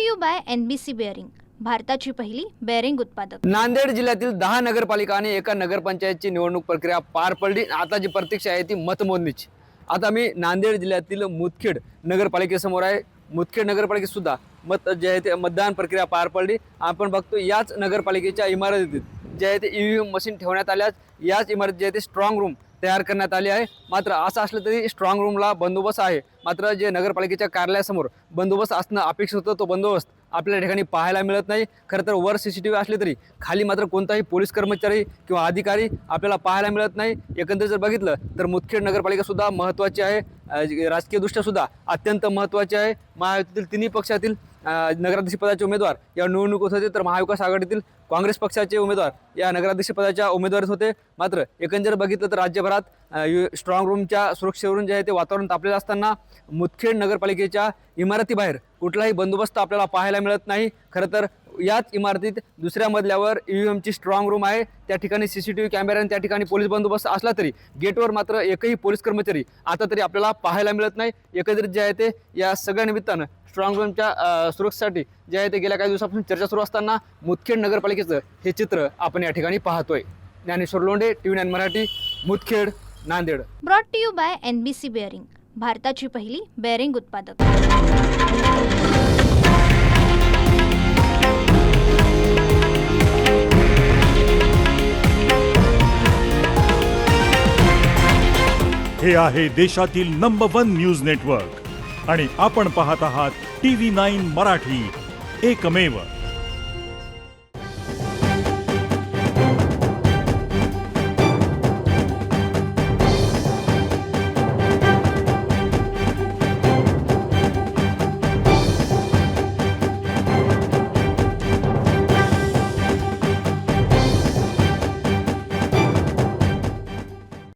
To you by NBC bearing, भारताची पहिली bearing उत्पादक। नांदेड जिल्ह्यातील 10 नगरपालिका आणि एका नगरपंचायतची निवडणूक प्रक्रिया पार पडली। आता जी प्रतीक्षा आहे ती मतमोजणीची। आता मी नांदेड जिल्ह्यातील मुदखेड नगरपालिकेसमोर आहे। मुदखेड नगरपालिकेत सुद्धा जे आहे ते मतदान प्रक्रिया पार पडली। आपण बघतो याच नगरपालिकेच्या इमारतीत जे आहे ते EVM मशीन ठेवण्यात आल्यास याच इमारतीत जे आहे ते स्ट्रॉंग रूम तयार करण्यात आली आहे। मात्र असं असलं तरी स्ट्रॉंग रूमला बंदोबस्त आहे। मात्र जे नगरपालिकेच्या कार्यालयासमोर बंदोबस्त असणं अपेक्षित होतं तो बंदोबस्त आपल्या ठिकाणी पाहायला मिळत नाही। खरं तर वर CCTV असले तरी खाली मात्र कोणताही पोलीस कर्मचारी किंवा अधिकारी आपल्याला पाहायला मिळत नाही। एकंदरीत जर बघितलं तर मुदखेड नगरपालिका सुद्धा महत्त्वाची आहे, राजकीयदृष्ट्या सुद्धा अत्यंत महत्त्वाची आहे। महायुतीतील तिन्ही पक्षातील नगराध्यक्षपदाचे उमेदवार या निवडणुकीत होते, तर महाविकास आघाडीतील काँग्रेस पक्षाचे उमेदवार या नगराध्यक्षपदाच्या उमेदवारीत होते। मात्र एकंदर बघितलं तर राज्यभरात स्ट्रॉंग रूमच्या सुरक्षेवरून जे आहे ते वातावरण तापलेलं असताना मुदखेड नगरपालिकेच्या इमारतीबाहेर कुठलाही बंदोबस्त आपल्याला पाहायला मिळत नाही। खरं तर याच इमारतीत दुसऱ्या मजल्यावर EVMची स्ट्रॉंग रूम आहे। त्या ठिकाणी CCTV कॅमेरा आणि त्या ठिकाणी पोलीस बंदोबस्त असला तरी गेटवर मात्र एकही पोलीस कर्मचारी आता तरी आपल्याला पाहायला मिळत नाही। एकंदरीत जे आहे ते या सगळ्या निमित्तानं स्ट्रॉंग रूमच्या सुरक्षेसाठी जे आहे ते गेल्या काही दिवसापासून चर्चा सुरू असताना मुदखेड नगरपालिकेचं हे चित्र आपण या ठिकाणी पाहतोय। Dnyaneshwar Londhe, TV9 Marathi, Mudkhed, Nanded. Brought to you by NBC bearing, भारताची पहिली बेअरिंग उत्पादक। हे आहे देशातील नंबर 1 न्यूज नेटवर्क आणि आपण पाहत आहात TV9 मराठी, एकमेव।